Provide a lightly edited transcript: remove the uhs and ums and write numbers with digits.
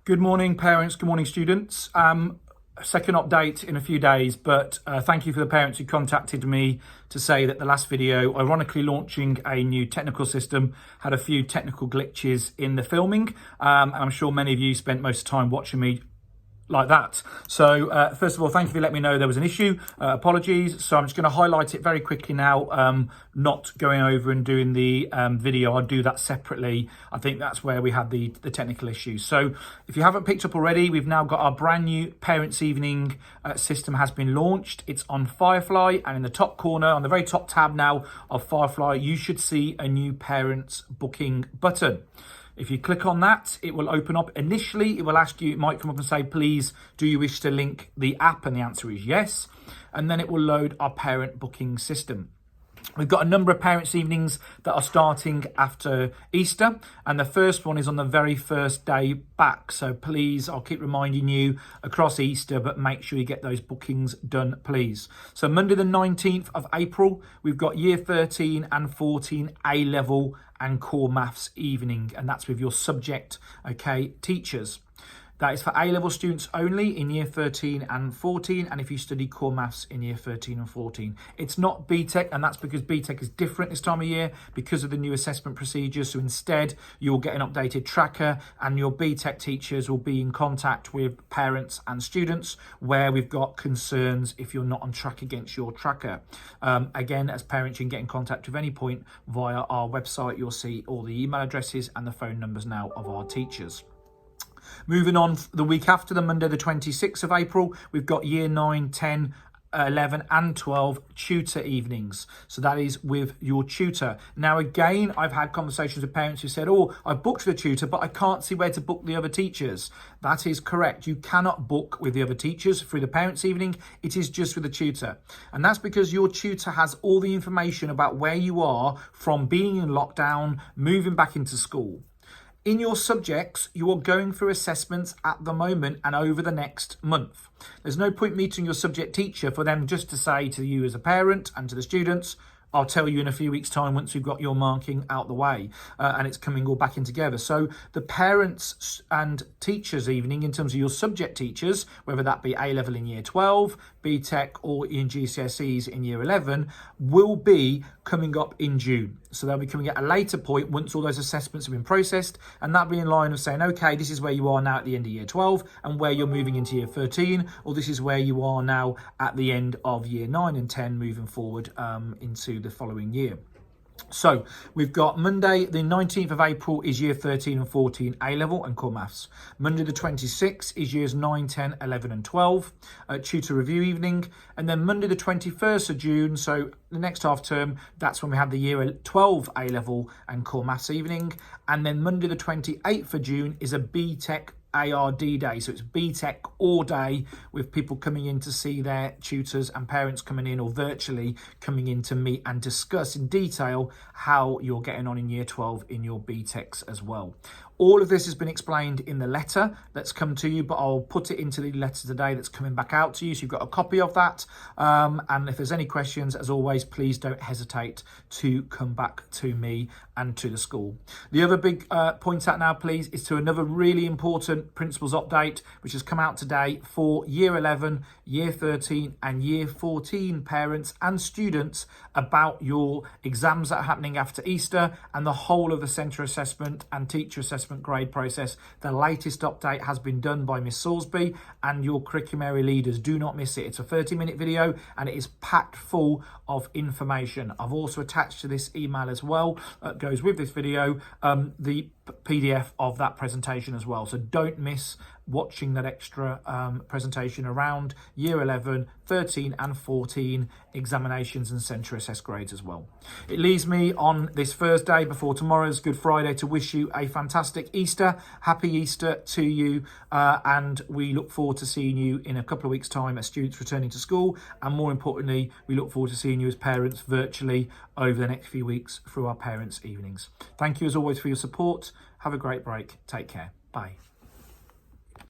Good morning, parents. Good morning, students. Second update in a few days, but thank you for the parents who contacted me to say that the last video, ironically launching a new technical system, had a few technical glitches in the filming. I'm sure many of you spent most of the time watching me like that. So first of all, thank you for letting me know there was an issue. Apologies. So I'm just going to highlight it very quickly now, not going over and doing the video. I'll do that separately. I think that's where we had the technical issues. So if you haven't picked up already, we've now got our brand new Parents Evening system has been launched. It's on Firefly, and in the top corner, on the very top tab now of Firefly, you should see a new Parents Booking button. If you click on that, it will open up. Initially, it will ask you, it might come up and say, please, do you wish to link the app? And the answer is yes. And then it will load our parent booking system. We've got a number of parents' evenings that are starting after Easter, and the first one is on the very first day back. So please, I'll keep reminding you across Easter, but make sure you get those bookings done, please. So Monday the 19th of April, we've got Year 13 and 14 A-level and core maths evening, and that's with your subject, teachers. That is for A-level students only in Year 13 and 14, and if you study core maths in Year 13 and 14. It's not BTEC, and that's because BTEC is different this time of year because of the new assessment procedures. So instead, you'll get an updated tracker, and your BTEC teachers will be in contact with parents and students where we've got concerns if you're not on track against your tracker. Again, as parents, you can get in contact with any point via our website. You'll see all the email addresses and the phone numbers now of our teachers. Moving on, the week after, the Monday the 26th of April, we've got Year 9, 10, 11 and 12 tutor evenings. So that is with your tutor. Now again, I've had conversations with parents who said, oh, I've booked the tutor, but I can't see where to book the other teachers. That is correct. You cannot book with the other teachers through the parents evening. It is just with the tutor. And that's because your tutor has all the information about where you are from being in lockdown, moving back into school. In your subjects, you are going through assessments at the moment and over the next month. There's no point meeting your subject teacher for them just to say to you as a parent and to the students, I'll tell you in a few weeks' time once we've got your marking out the way and it's coming all back in together. So the parents and teachers evening in terms of your subject teachers, whether that be A-level in Year 12, BTEC or in GCSEs in Year 11, will be coming up in June. So they'll be coming at a later point once all those assessments have been processed, and that'll be in line of saying, okay, this is where you are now at the end of Year 12 and where you're moving into Year 13, or this is where you are now at the end of Year 9 and 10 moving forward into the following year. So we've got Monday the 19th of April is Year 13 and 14 A-level and core maths. Monday the 26th is Years 9, 10, 11 and 12 tutor review evening. And then Monday the 21st of June, so the next half term, that's when we have the Year 12 A-level and core maths evening. And then Monday the 28th of June is a BTEC ARD day, so it's BTEC all day with people coming in to see their tutors and parents coming in or virtually coming in to meet and discuss in detail how you're getting on in Year 12 in your BTECs as well. All of this has been explained in the letter that's come to you, but I'll put it into the letter today that's coming back out to you, so you've got a copy of that. And if there's any questions, as always, please don't hesitate to come back to me and to the school. The other big point out now, please, is to another really important principals update, which has come out today for Year 11, Year 13 and Year 14 parents and students about your exams that are happening after Easter and the whole of the centre assessment and teacher assessment grade process. The latest update has been done by Miss Salisbury and your curriculum area leaders. Do not miss it. It's a 30-minute video and it is packed full of information. I've also attached to this email as well, goes with this video, the PDF of that presentation as well. So don't miss watching that extra presentation around Year 11, 13 and 14 examinations and centre assessed grades as well. It leaves me on this Thursday before tomorrow's Good Friday to wish you a fantastic Easter. Happy Easter to you, and we look forward to seeing you in a couple of weeks' time as students returning to school, and more importantly, we look forward to seeing you as parents virtually over the next few weeks through our parents' evenings. Thank you as always for your support. Have a great break. Take care. Bye.